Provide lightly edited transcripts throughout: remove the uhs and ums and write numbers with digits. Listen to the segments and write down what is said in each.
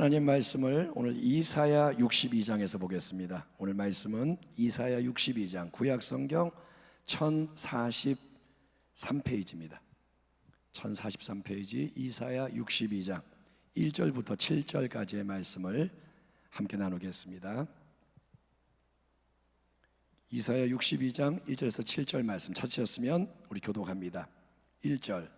하나님 말씀을 오늘 이사야 62장에서 보겠습니다. 오늘 말씀은 이사야 62장 구약성경 1043페이지입니다 1043페이지 이사야 62장 1절부터 7절까지의 말씀을 함께 나누겠습니다. 이사야 62장 1절에서 7절 말씀 찾으셨으면 우리 교독합니다. 1절,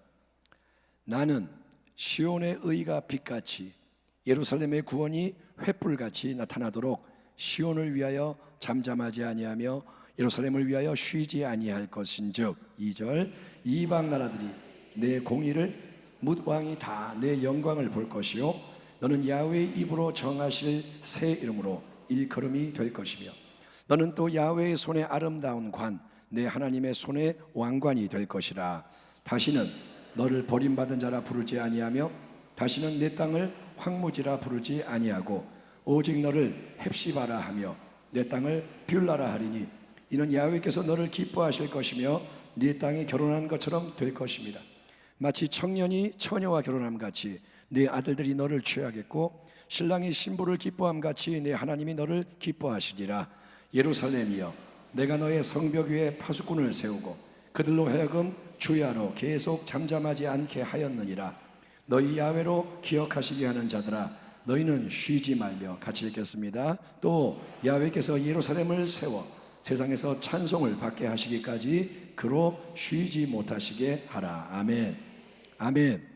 나는 시온의 의가 빛같이 예루살렘의 구원이 횃불같이 나타나도록 시온을 위하여 잠잠하지 아니하며 예루살렘을 위하여 쉬지 아니할 것인즉. 2절, 이방 나라들이 내 공의를 뭇 왕이 다 내 영광을 볼 것이요 너는 야훼의 입으로 정하실 새 이름으로 일컬음이 될 것이며 너는 또 야훼의 손에 아름다운 관 내 하나님의 손에 왕관이 될 것이라. 다시는 너를 버림받은 자라 부르지 아니하며 다시는 내 땅을 황무지라 부르지 아니하고 오직 너를 헵시바라 하며 내 땅을 뷰라라 하리니 이는 야훼께서 너를 기뻐하실 것이며 네 땅이 결혼한 것처럼 될 것입니다. 마치 청년이 처녀와 결혼함 같이 네 아들들이 너를 취하겠고 신랑이 신부를 기뻐함 같이 네 하나님이 너를 기뻐하시리라. 예루살렘이여, 내가 너의 성벽 위에 파수꾼을 세우고 그들로 하여금 주야로 계속 잠잠하지 않게 하였느니라. 너희 야훼로 기억하시게 하는 자들아, 너희는 쉬지 말며. 같이 읽겠습니다. 또 야훼께서 예루살렘을 세워 세상에서 찬송을 받게 하시기까지 그로 쉬지 못하시게 하라. 아멘. 아멘.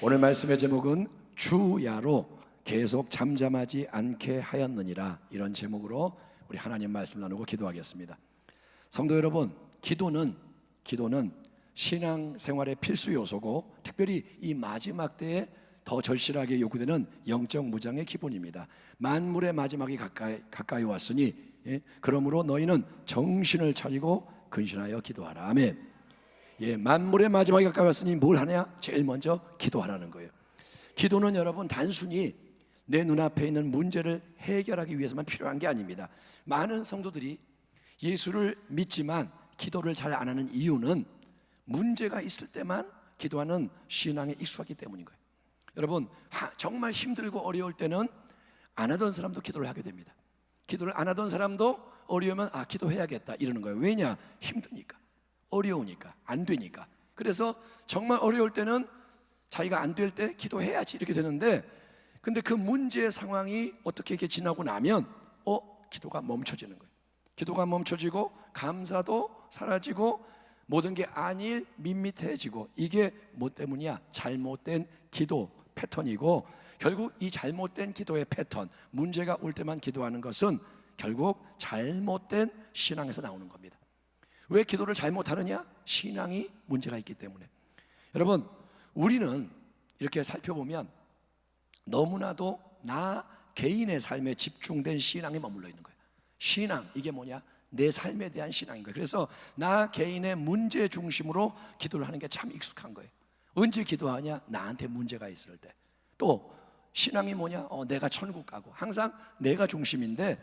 오늘 말씀의 제목은 주야로 계속 잠잠하지 않게 하였느니라. 이런 제목으로 우리 하나님 말씀 나누고 기도하겠습니다. 성도 여러분, 기도는 신앙생활의 필수 요소고 특별히 이 마지막 때에 더 절실하게 요구되는 영적 무장의 기본입니다. 만물의 마지막이 가까이 왔으니 그러므로 너희는 정신을 차리고 근신하여 기도하라. 아멘. 만물의 마지막이 가까이 왔으니 뭘 하냐? 제일 먼저 기도하라는 거예요. 기도는 여러분 단순히 내 눈앞에 있는 문제를 해결하기 위해서만 필요한 게 아닙니다. 많은 성도들이 예수를 믿지만 기도를 잘 안 하는 이유는 문제가 있을 때만 기도하는 신앙에 익숙하기 때문인 거예요. 여러분, 정말 힘들고 어려울 때는 안 하던 사람도 기도를 하게 됩니다. 기도를 안 하던 사람도 어려우면 기도해야겠다 이러는 거예요. 왜냐? 힘드니까, 어려우니까, 안 되니까. 그래서 정말 어려울 때는 자기가 안 될 때 기도해야지 이렇게 되는데, 근데 그 문제의 상황이 어떻게 이렇게 지나고 나면 기도가 멈춰지는 거예요. 기도가 멈춰지고 감사도 사라지고 모든 게 안일 밋밋해지고, 이게 뭐 때문이야? 잘못된 기도 패턴이고, 결국 이 잘못된 기도의 패턴, 문제가 올 때만 기도하는 것은 결국 잘못된 신앙에서 나오는 겁니다. 왜 기도를 잘못하느냐? 신앙이 문제가 있기 때문에. 여러분, 우리는 이렇게 살펴보면 너무나도 나 개인의 삶에 집중된 신앙에 머물러 있는 거예요. 신앙, 이게 뭐냐? 내 삶에 대한 신앙인 거예요. 그래서 나 개인의 문제 중심으로 기도를 하는 게 참 익숙한 거예요. 언제 기도하냐? 나한테 문제가 있을 때. 또 신앙이 뭐냐? 내가 천국 가고. 항상 내가 중심인데,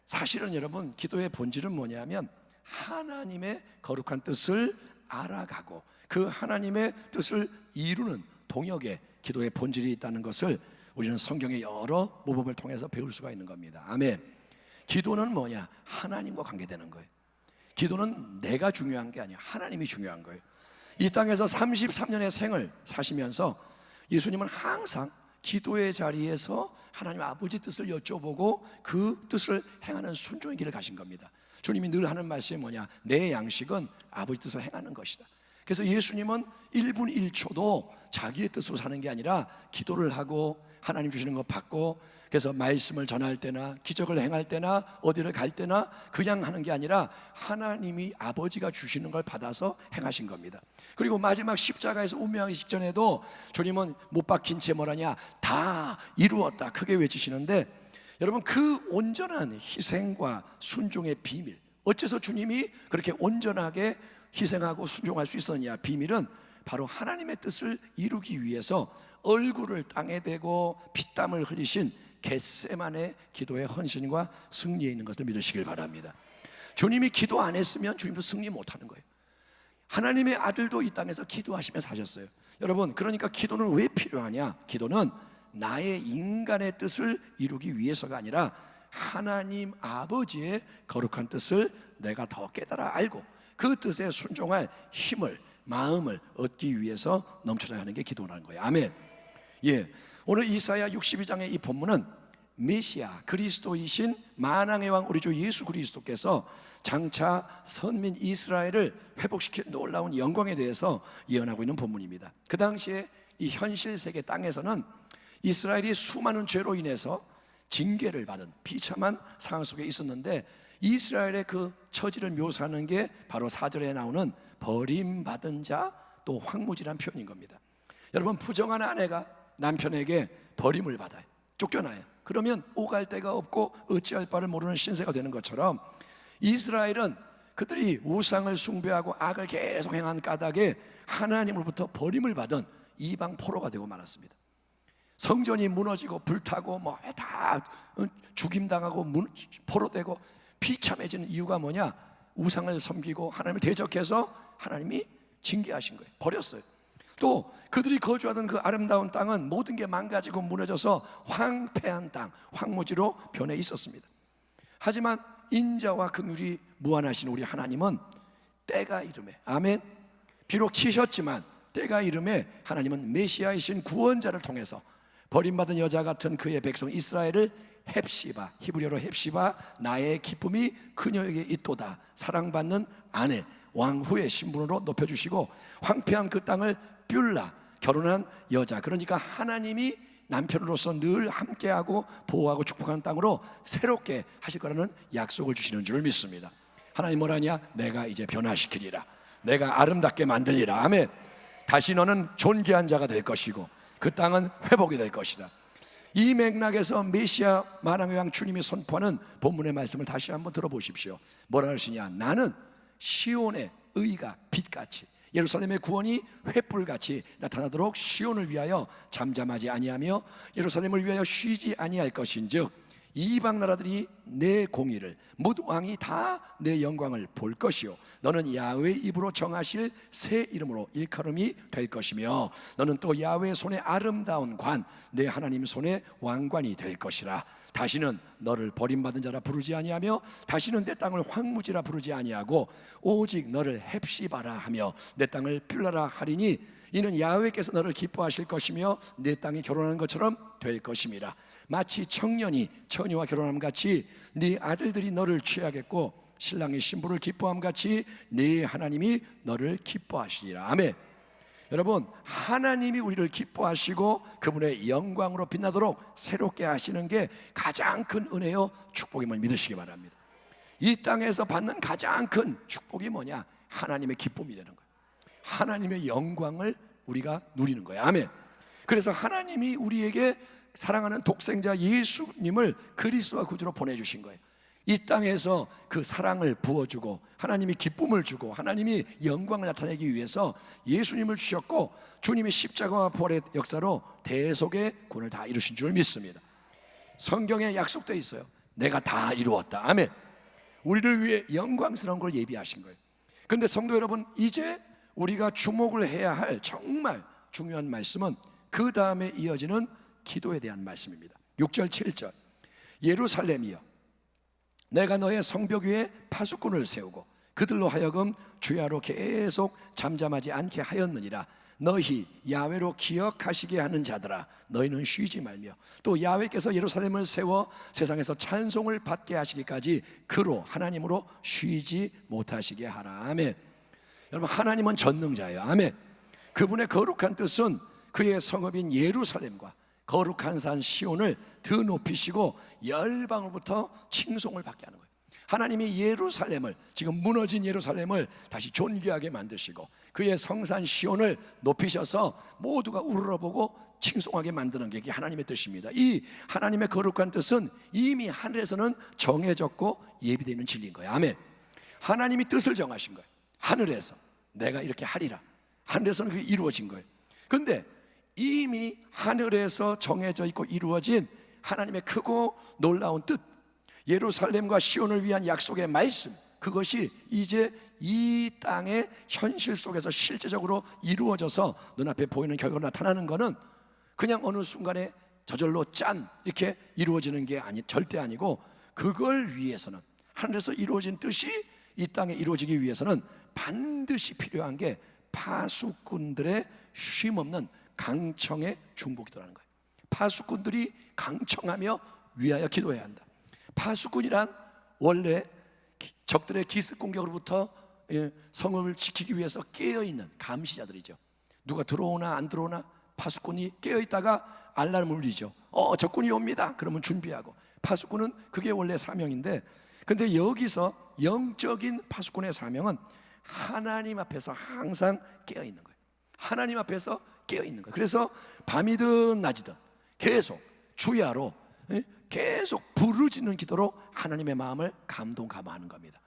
사실은 여러분 기도의 본질은 뭐냐면 하나님의 거룩한 뜻을 알아가고 그 하나님의 뜻을 이루는 동역에 기도의 본질이 있다는 것을 우리는 성경의 여러 모범을 통해서 배울 수가 있는 겁니다. 아멘. 기도는 뭐냐? 하나님과 관계되는 거예요. 기도는 내가 중요한 게 아니야. 하나님이 중요한 거예요. 이 땅에서 33년의 생을 사시면서 예수님은 항상 기도의 자리에서 하나님 아버지 뜻을 여쭤보고 그 뜻을 행하는 순종의 길을 가신 겁니다. 주님이 늘 하는 말씀이 뭐냐? 내 양식은 아버지 뜻을 행하는 것이다. 그래서 예수님은 1분 1초도 자기의 뜻으로 사는 게 아니라 기도를 하고 하나님 주시는 거 받고, 그래서 말씀을 전할 때나 기적을 행할 때나 어디를 갈 때나 그냥 하는 게 아니라 하나님이 아버지가 주시는 걸 받아서 행하신 겁니다. 그리고 마지막 십자가에서 운명하기 직전에도 주님은 못 박힌 채 뭐라냐? 다 이루었다 크게 외치시는데, 여러분 그 온전한 희생과 순종의 비밀, 어째서 주님이 그렇게 온전하게 희생하고 순종할 수 있었냐? 비밀은 바로 하나님의 뜻을 이루기 위해서 얼굴을 땅에 대고 피땀을 흘리신 겟세마네 기도의 헌신과 승리에 있는 것을 믿으시길 바랍니다. 주님이 기도 안 했으면 주님도 승리 못하는 거예요. 하나님의 아들도 이 땅에서 기도하시며 사셨어요. 여러분, 그러니까 기도는 왜 필요하냐? 기도는 나의 인간의 뜻을 이루기 위해서가 아니라 하나님 아버지의 거룩한 뜻을 내가 더 깨달아 알고 그 뜻에 순종할 힘을, 마음을 얻기 위해서 넘쳐나야 하는 게 기도라는 거예요. 아멘. 예, 오늘 이사야 62장의 이 본문은 메시아 그리스도이신 만왕의 왕 우리 주 예수 그리스도께서 장차 선민 이스라엘을 회복시킬 놀라운 영광에 대해서 예언하고 있는 본문입니다. 그 당시에 이 현실 세계 땅에서는 이스라엘이 수많은 죄로 인해서 징계를 받은 비참한 상황 속에 있었는데, 이스라엘의 그 처지를 묘사하는 게 바로 4절에 나오는 버림받은 자 또 황무지란 표현인 겁니다. 여러분, 부정한 아내가 남편에게 버림을 받아요. 쫓겨나요. 그러면 오갈 데가 없고 어찌할 바를 모르는 신세가 되는 것처럼 이스라엘은 그들이 우상을 숭배하고 악을 계속 행한 까닭에 하나님으로부터 버림을 받은 이방 포로가 되고 말았습니다. 성전이 무너지고 불타고 뭐 다 죽임당하고 포로되고 비참해지는 이유가 뭐냐? 우상을 섬기고 하나님을 대적해서 하나님이 징계하신 거예요. 버렸어요. 또 그들이 거주하던 그 아름다운 땅은 모든 게 망가지고 무너져서 황폐한 땅, 황무지로 변해 있었습니다. 하지만 인자와 긍휼이 무한하신 우리 하나님은 때가 이름에, 아멘, 비록 치셨지만 때가 이름에 하나님은 메시아이신 구원자를 통해서 버림받은 여자 같은 그의 백성 이스라엘을 헵시바, 히브리어로 헵시바, 나의 기쁨이 그녀에게 있도다, 사랑받는 아내, 왕후의 신분으로 높여주시고 황폐한 그 땅을 뷸라, 결혼한 여자, 그러니까 하나님이 남편으로서 늘 함께하고 보호하고 축복하는 땅으로 새롭게 하실 거라는 약속을 주시는 줄 믿습니다. 하나님 뭐라냐? 내가 이제 변화시키리라, 내가 아름답게 만들리라. 아멘. 다시 너는 존귀한 자가 될 것이고 그 땅은 회복이 될 것이다. 이 맥락에서 메시아 만왕의 왕 주님이 선포하는 본문의 말씀을 다시 한번 들어보십시오. 뭐라 하시냐? 나는 시온의 의가 빛같이, 예루살렘의 구원이 횃불같이 나타나도록 시온을 위하여 잠잠하지 아니하며 예루살렘을 위하여 쉬지 아니할 것인즉 이방 나라들이 내 공의를, 뭇 왕이 다 내 영광을 볼 것이요 너는 야훼의 입으로 정하실 새 이름으로 일컬음이 될 것이며 너는 또 야훼의 손에 아름다운 관, 내 하나님 손에 왕관이 될 것이라. 다시는 너를 버림받은 자라 부르지 아니하며 다시는 내 땅을 황무지라 부르지 아니하고 오직 너를 헵시바라 하며 내 땅을 뷸라라 하리니 이는 야훼께서 너를 기뻐하실 것이며 내 땅이 결혼하는 것처럼 될 것임이라. 마치 청년이 처녀와 결혼함 같이 네 아들들이 너를 취하겠고 신랑의 신부를 기뻐함 같이 네 하나님이 너를 기뻐하시리라. 아멘. 여러분, 하나님이 우리를 기뻐하시고 그분의 영광으로 빛나도록 새롭게 하시는 게 가장 큰 은혜요 축복임을 믿으시기 바랍니다. 이 땅에서 받는 가장 큰 축복이 뭐냐? 하나님의 기쁨이 되는 거예요. 하나님의 영광을 우리가 누리는 거예요. 아멘. 그래서 하나님이 우리에게 사랑하는 독생자 예수님을 그리스도와 구주로 보내주신 거예요. 이 땅에서 그 사랑을 부어주고 하나님이 기쁨을 주고 하나님이 영광을 나타내기 위해서 예수님을 주셨고 주님의 십자가와 부활의 역사로 대속의 구원을 다 이루신 줄 믿습니다. 성경에 약속되어 있어요. 내가 다 이루었다. 아멘. 우리를 위해 영광스러운 걸 예비하신 거예요. 그런데 성도 여러분, 이제 우리가 주목을 해야 할 정말 중요한 말씀은 그 다음에 이어지는 기도에 대한 말씀입니다. 6절 7절 예루살렘이여 내가 너의 성벽 위에 파수꾼을 세우고 그들로 하여금 주야로 계속 잠잠하지 않게 하였느니라. 너희 야훼로 기억하시게 하는 자들아 너희는 쉬지 말며 또 야훼께서 예루살렘을 세워 세상에서 찬송을 받게 하시기까지 그로 하나님으로 쉬지 못하시게 하라. 아멘. 여러분, 하나님은 전능자예요. 아멘. 그분의 거룩한 뜻은 그의 성읍인 예루살렘과 거룩한 산 시온을 더 높이시고 열방으로부터 칭송을 받게 하는 거예요. 하나님이 예루살렘을, 지금 무너진 예루살렘을 다시 존귀하게 만드시고 그의 성산 시온을 높이셔서 모두가 우러러보고 칭송하게 만드는 게 이게 하나님의 뜻입니다. 이 하나님의 거룩한 뜻은 이미 하늘에서는 정해졌고 예비되어 있는 진리인 거예요. 아멘. 하나님이 뜻을 정하신 거예요. 하늘에서 내가 이렇게 하리라. 하늘에서는 그게 이루어진 거예요. 그런데 이미 하늘에서 정해져 있고 이루어진 하나님의 크고 놀라운 뜻, 예루살렘과 시온을 위한 약속의 말씀, 그것이 이제 이 땅의 현실 속에서 실제적으로 이루어져서 눈앞에 보이는 결과로 나타나는 것은 그냥 어느 순간에 저절로 짠 이렇게 이루어지는 게 절대 아니고, 그걸 위해서는, 하늘에서 이루어진 뜻이 이 땅에 이루어지기 위해서는 반드시 필요한 게 파수꾼들의 쉼없는 강청의 중보기도라는 거예요. 파수꾼들이 강청하며 위하여 기도해야 한다. 파수꾼이란 원래 적들의 기습 공격으로부터 성읍을 지키기 위해서 깨어있는 감시자들이죠. 누가 들어오나 안 들어오나 파수꾼이 깨어있다가 알람을 울리죠. 적군이 옵니다. 그러면 준비하고. 파수꾼은 그게 원래 사명인데, 근데 여기서 영적인 파수꾼의 사명은 하나님 앞에서 항상 깨어있는 거예요. 하나님 앞에서 깨어있는 거예요. 그래서 밤이든 낮이든 계속 주야로 계속 부르짖는 기도로 하나님의 마음을 감동감화하는 겁니다.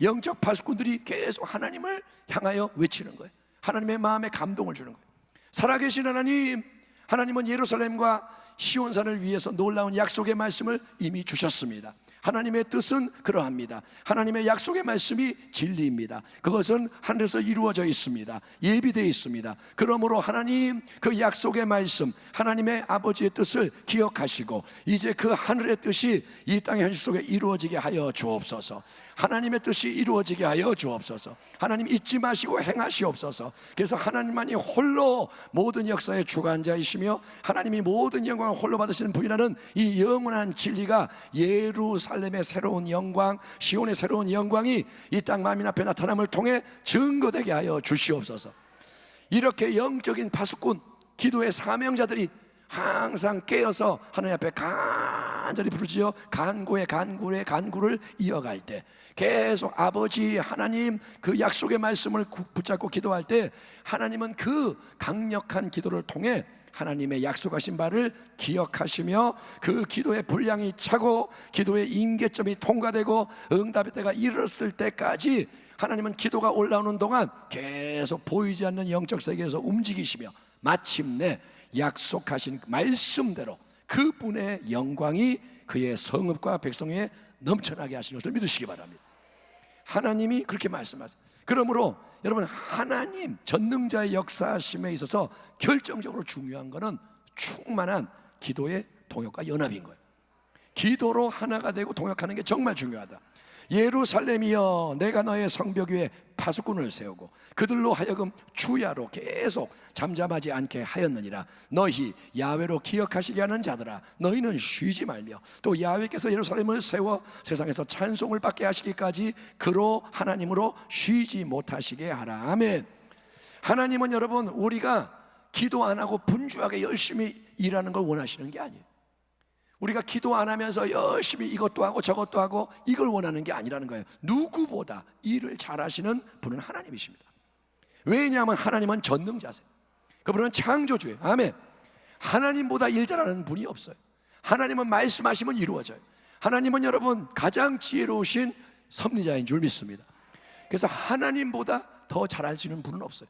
영적 파수꾼들이 계속 하나님을 향하여 외치는 거예요. 하나님의 마음에 감동을 주는 거예요. 살아계신 하나님, 하나님은 예루살렘과 시온산을 위해서 놀라운 약속의 말씀을 이미 주셨습니다. 하나님의 뜻은 그러합니다. 하나님의 약속의 말씀이 진리입니다. 그것은 하늘에서 이루어져 있습니다. 예비되어 있습니다. 그러므로 하나님, 그 약속의 말씀, 하나님의 아버지의 뜻을 기억하시고 이제 그 하늘의 뜻이 이 땅의 현실 속에 이루어지게 하여 주옵소서. 하나님의 뜻이 이루어지게 하여 주옵소서. 하나님 잊지 마시고 행하시옵소서. 그래서 하나님만이 홀로 모든 역사의 주관자이시며 하나님이 모든 영광을 홀로 받으시는 분이라는 이 영원한 진리가 예루살렘의 새로운 영광, 시온의 새로운 영광이 이 땅 만민 앞에 나타남을 통해 증거되게 하여 주시옵소서. 이렇게 영적인 파수꾼, 기도의 사명자들이 항상 깨어서 하나님 앞에 간절히 부르짖어 간구를 이어갈 때, 계속 아버지 하나님 그 약속의 말씀을 붙잡고 기도할 때, 하나님은 그 강력한 기도를 통해 하나님의 약속하신 바를 기억하시며 그 기도의 분량이 차고 기도의 임계점이 통과되고 응답의 때가 이르렀을 때까지 하나님은 기도가 올라오는 동안 계속 보이지 않는 영적 세계에서 움직이시며 마침내 약속하신 말씀대로 그분의 영광이 그의 성읍과 백성 위에 넘쳐나게 하시는 것을 믿으시기 바랍니다. 하나님이 그렇게 말씀하세요. 그러므로 여러분, 하나님 전능자의 역사심에 있어서 결정적으로 중요한 것은 충만한 기도의 동역과 연합인 거예요. 기도로 하나가 되고 동역하는 게 정말 중요하다. 예루살렘이여, 내가 너의 성벽 위에 파수꾼을 세우고 그들로 하여금 주야로 계속 잠잠하지 않게 하였느니라. 너희 야훼로 기억하시게 하는 자들아, 너희는 쉬지 말며 또 야훼께서 예루살렘을 세워 세상에서 찬송을 받게 하시기까지 그로 하나님으로 쉬지 못하시게 하라. 아멘. 하나님은 여러분, 우리가 기도 안 하고 분주하게 열심히 일하는 걸 원하시는 게 아니에요. 우리가 기도 안 하면서 열심히 이것도 하고 저것도 하고 이걸 원하는 게 아니라는 거예요. 누구보다 일을 잘하시는 분은 하나님이십니다. 왜냐하면 하나님은 전능자세요. 그분은 창조주예요. 아멘. 하나님보다 일 잘하는 분이 없어요. 하나님은 말씀하시면 이루어져요. 하나님은 여러분 가장 지혜로우신 섭리자인 줄 믿습니다. 그래서 하나님보다 더 잘하시는 분은 없어요.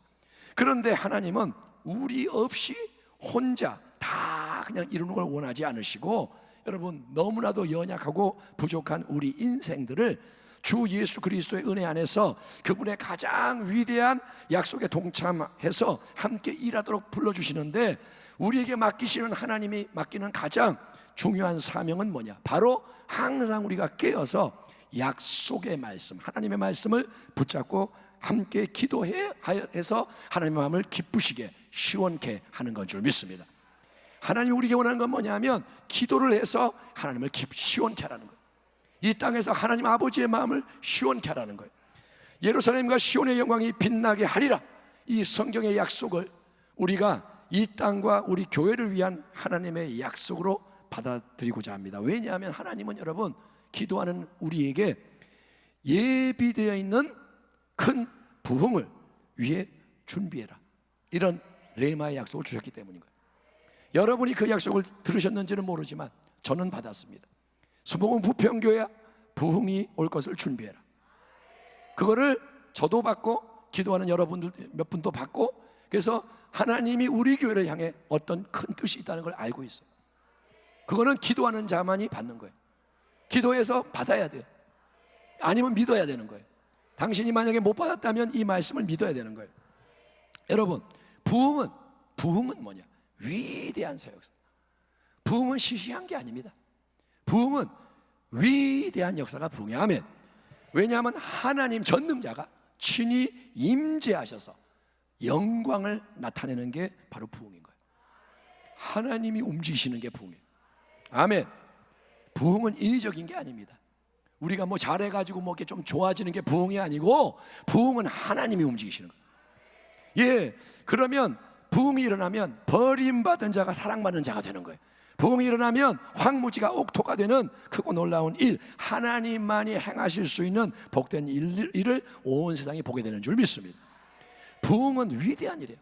그런데 하나님은 우리 없이 혼자 다 그냥 이루는 걸 원하지 않으시고, 여러분 너무나도 연약하고 부족한 우리 인생들을 주 예수 그리스도의 은혜 안에서 그분의 가장 위대한 약속에 동참해서 함께 일하도록 불러주시는데, 우리에게 맡기시는, 하나님이 맡기는 가장 중요한 사명은 뭐냐? 바로 항상 우리가 깨어서 약속의 말씀, 하나님의 말씀을 붙잡고 함께 기도해서 하나님의 마음을 기쁘시게 시원케 하는 건 줄 믿습니다. 하나님이 우리에게 원하는 건 뭐냐면 기도를 해서 하나님을 시원케 하라는 거예요. 이 땅에서 하나님 아버지의 마음을 시원케 하라는 거예요. 예루살렘과 시온의 영광이 빛나게 하리라. 이 성경의 약속을 우리가 이 땅과 우리 교회를 위한 하나님의 약속으로 받아들이고자 합니다. 왜냐하면 하나님은 여러분, 기도하는 우리에게 예비되어 있는 큰 부흥을 위해 준비해라, 이런 레마의 약속을 주셨기 때문인 거예요. 여러분이 그 약속을 들으셨는지는 모르지만 저는 받았습니다. 수목원 부평교회야, 부흥이 올 것을 준비해라. 그거를 저도 받고 기도하는 여러분들 몇 분도 받고, 그래서 하나님이 우리 교회를 향해 어떤 큰 뜻이 있다는 걸 알고 있어요. 그거는 기도하는 자만이 받는 거예요. 기도해서 받아야 돼요. 아니면 믿어야 되는 거예요. 당신이 만약에 못 받았다면 이 말씀을 믿어야 되는 거예요. 여러분, 부흥은 뭐냐? 위대한 새 역사. 부흥은 시시한 게 아닙니다. 부흥은 위대한 역사가 부흥이에요. 아멘. 왜냐하면 하나님 전능자가 친히 임재하셔서 영광을 나타내는 게 바로 부흥인 거예요. 하나님이 움직이시는 게 부흥이에요. 아멘. 부흥은 인위적인 게 아닙니다. 우리가 뭐 잘해가지고 뭐 이렇게 좀 좋아지는 게 부흥이 아니고, 부흥은 하나님이 움직이시는 거예요. 예, 그러면 부흥이 일어나면 버림받은 자가 사랑받는 자가 되는 거예요. 부흥이 일어나면 황무지가 옥토가 되는 크고 놀라운 일, 하나님만이 행하실 수 있는 복된 일을 온 세상이 보게 되는 줄 믿습니다. 부흥은 위대한 일이에요.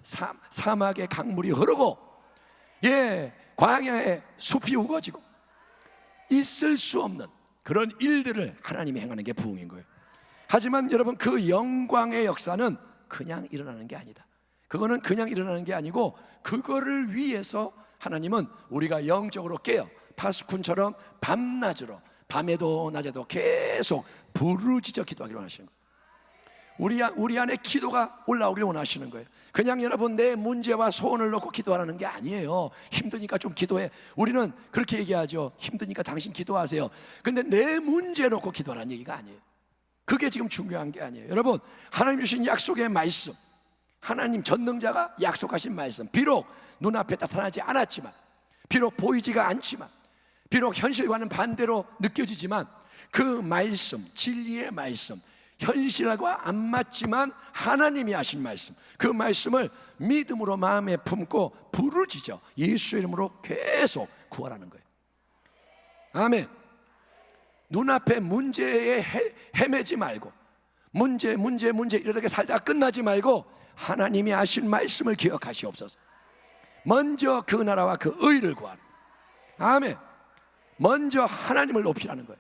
사막에 강물이 흐르고, 예, 광야에 숲이 우거지고, 있을 수 없는 그런 일들을 하나님이 행하는 게 부흥인 거예요. 하지만 여러분, 그 영광의 역사는 그냥 일어나는 게 아니다. 그거는 그냥 일어나는 게 아니고, 그거를 위해서 하나님은 우리가 영적으로 깨어 파수꾼처럼 밤낮으로, 밤에도 낮에도 계속 부르짖어 기도하기를 원하시는 거예요. 우리 안에 기도가 올라오기를 원하시는 거예요. 그냥 여러분 내 문제와 소원을 놓고 기도하라는 게 아니에요. 힘드니까 좀 기도해. 우리는 그렇게 얘기하죠. 힘드니까 당신 기도하세요. 근데 내 문제 놓고 기도하라는 얘기가 아니에요. 그게 지금 중요한 게 아니에요. 여러분, 하나님 주신 약속의 말씀, 하나님 전능자가 약속하신 말씀, 비록 눈앞에 나타나지 않았지만, 비록 보이지가 않지만, 비록 현실과는 반대로 느껴지지만, 그 말씀, 진리의 말씀, 현실과 안 맞지만 하나님이 하신 말씀, 그 말씀을 믿음으로 마음에 품고 부르짖어 예수의 이름으로 계속 구하라는 거예요. 아멘. 눈앞에 문제에 헤매지 말고, 문제 이렇게 살다가 끝나지 말고 하나님이 하신 말씀을 기억하시옵소서. 먼저 그 나라와 그 의를 구하라. 아멘. 먼저 하나님을 높이라는 거예요.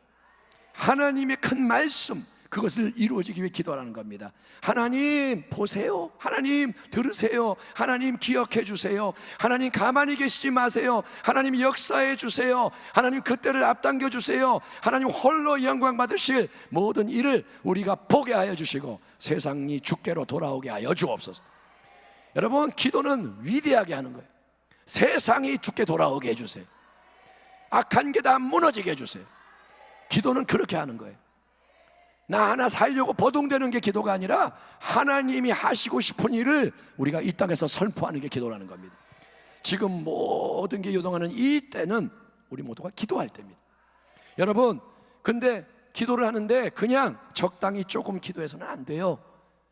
하나님의 큰 말씀, 그것을 이루어지기 위해 기도하라는 겁니다. 하나님 보세요. 하나님 들으세요. 하나님 기억해 주세요. 하나님 가만히 계시지 마세요. 하나님 역사해 주세요. 하나님 그때를 앞당겨 주세요. 하나님 홀로 영광 받으실 모든 일을 우리가 보게 하여 주시고 세상이 주께로 돌아오게 하여 주옵소서. 여러분, 기도는 위대하게 하는 거예요. 세상이 주께 돌아오게 해주세요. 악한 게 다 무너지게 해주세요. 기도는 그렇게 하는 거예요. 나 하나 살려고 버둥대는 게 기도가 아니라 하나님이 하시고 싶은 일을 우리가 이 땅에서 선포하는 게 기도라는 겁니다. 지금 모든 게 요동하는 이 때는 우리 모두가 기도할 때입니다. 여러분, 근데 기도를 하는데 그냥 적당히 조금 기도해서는 안 돼요.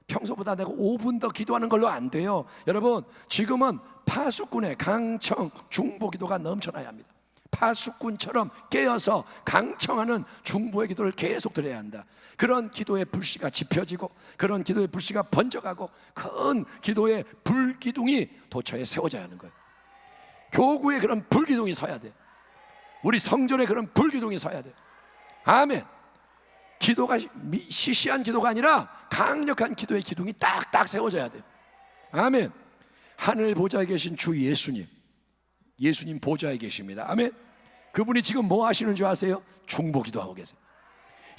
평소보다 내가 5분 더 기도하는 걸로 안 돼요. 여러분, 지금은 파수꾼의 강청 중보 기도가 넘쳐나야 합니다. 파수꾼처럼 깨어서 강청하는 중보의 기도를 계속 드려야 한다. 그런 기도의 불씨가 지펴지고, 그런 기도의 불씨가 번져가고, 큰 기도의 불기둥이 도처에 세워져야 하는 거예요. 교구에 그런 불기둥이 서야 돼. 우리 성전에 그런 불기둥이 서야 돼. 아멘. 기도가 시시한 기도가 아니라 강력한 기도의 기둥이 딱딱 세워져야 돼. 아멘. 하늘 보좌에 계신 주 예수님 보좌에 계십니다. 아멘. 그분이 지금 뭐 하시는 줄 아세요? 중보 기도하고 계세요.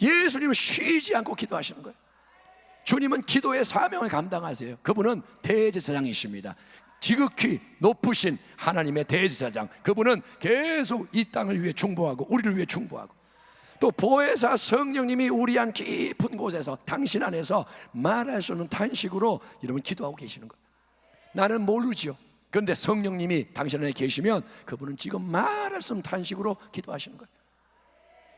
예수님은 쉬지 않고 기도하시는 거예요. 주님은 기도의 사명을 감당하세요. 그분은 대제사장이십니다. 지극히 높으신 하나님의 대제사장, 그분은 계속 이 땅을 위해 중보하고 우리를 위해 중보하고, 또 보혜사 성령님이 우리 안 깊은 곳에서 당신 안에서 말할 수 없는 탄식으로 여러분 기도하고 계시는 거예요. 나는 모르지요. 그런데 성령님이 당신 안에 계시면 그분은 지금 말할 수 없는 탄식으로 기도하시는 거예요.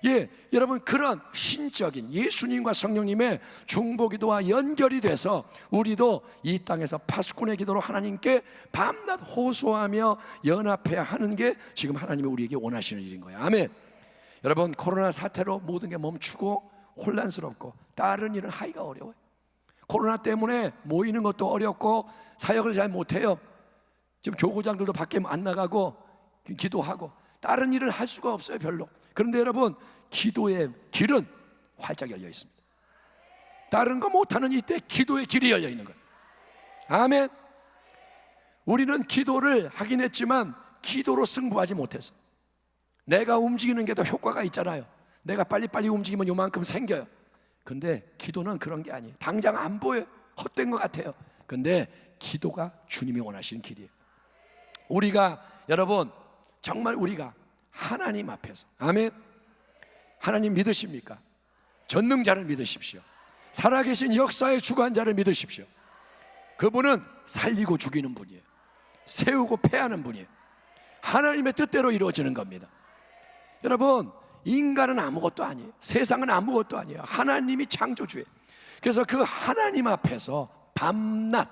예, 여러분, 그런 신적인 예수님과 성령님의 중보기도와 연결이 돼서 우리도 이 땅에서 파수꾼의 기도로 하나님께 밤낮 호소하며 연합해야 하는 게 지금 하나님이 우리에게 원하시는 일인 거예요. 아멘. 여러분, 코로나 사태로 모든 게 멈추고 혼란스럽고 다른 일은 하기가 어려워요. 코로나 때문에 모이는 것도 어렵고 사역을 잘 못해요. 지금 교구장들도 밖에 안 나가고 기도하고 다른 일을 할 수가 없어요, 별로. 그런데 여러분, 기도의 길은 활짝 열려 있습니다. 다른 거 못하는 이때 기도의 길이 열려 있는 거예요. 아멘. 우리는 기도를 하긴 했지만 기도로 승부하지 못했어. 내가 움직이는 게 더 효과가 있잖아요. 내가 빨리빨리 움직이면 요만큼 생겨요. 근데 기도는 그런 게 아니에요. 당장 안 보여요. 헛된 것 같아요. 근데 기도가 주님이 원하시는 길이에요. 우리가, 여러분, 정말 우리가 하나님 앞에서. 아멘. 하나님 믿으십니까? 전능자를 믿으십시오. 살아계신 역사의 주관자를 믿으십시오. 그분은 살리고 죽이는 분이에요. 세우고 패하는 분이에요. 하나님의 뜻대로 이루어지는 겁니다. 여러분, 인간은 아무것도 아니에요. 세상은 아무것도 아니에요. 하나님이 창조주예요. 그래서 그 하나님 앞에서 밤낮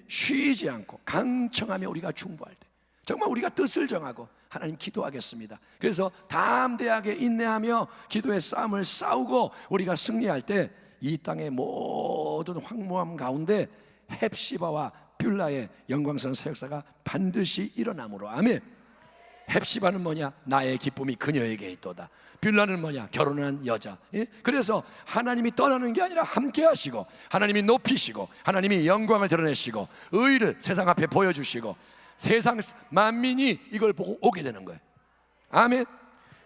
쉬지 않고 강청하며 우리가 중보할 때 정말 우리가 뜻을 정하고 하나님 기도하겠습니다. 그래서 담대하게 인내하며 기도의 싸움을 싸우고 우리가 승리할 때 이 땅의 모든 황무함 가운데 헵시바와 뷸라의 영광스러운 새 역사가 반드시 일어나므로. 아멘. 헵시바는 뭐냐? 나의 기쁨이 그녀에게 있도다. 뷸라는 뭐냐? 결혼한 여자. 그래서 하나님이 떠나는 게 아니라 함께 하시고 하나님이 높이시고 하나님이 영광을 드러내시고 의를 세상 앞에 보여주시고 세상 만민이 이걸 보고 오게 되는 거예요. 아멘.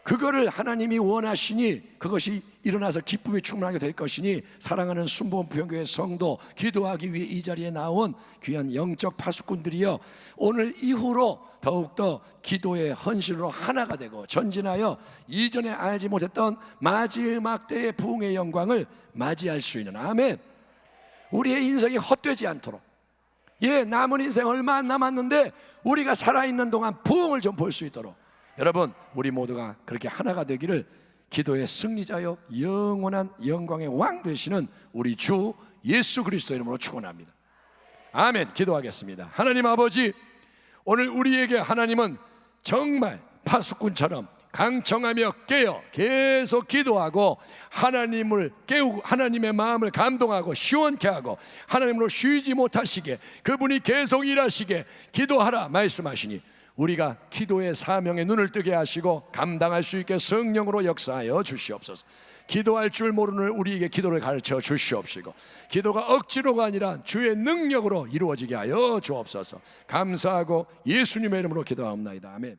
그거를 하나님이 원하시니 그것이 일어나서 기쁨이 충만하게 될 것이니 사랑하는 순복음 부평교회 성도, 기도하기 위해 이 자리에 나온 귀한 영적 파수꾼들이여, 오늘 이후로 더욱더 기도의 헌신으로 하나가 되고 전진하여 이전에 알지 못했던 마지막 때의 부흥의 영광을 맞이할 수 있는, 아멘, 우리의 인생이 헛되지 않도록, 남은 인생 얼마 안 남았는데 우리가 살아있는 동안 부흥을 좀 볼 수 있도록 여러분, 우리 모두가 그렇게 하나가 되기를 기도의 승리자여 영원한 영광의 왕 되시는 우리 주 예수 그리스도 이름으로 축원합니다. 아멘. 기도하겠습니다. 하나님 아버지, 오늘 우리에게 하나님은 정말 파수꾼처럼 강청하며 깨어 계속 기도하고 하나님을 깨우고 하나님의 마음을 감동하고 시원케 하고 하나님으로 쉬지 못하시게, 그분이 계속 일하시게 기도하라 말씀하시니 우리가 기도의 사명에 눈을 뜨게 하시고 감당할 수 있게 성령으로 역사하여 주시옵소서. 기도할 줄 모르는 우리에게 기도를 가르쳐 주시옵시고 기도가 억지로가 아니라 주의 능력으로 이루어지게 하여 주옵소서. 감사하고 예수님의 이름으로 기도하옵나이다. 아멘.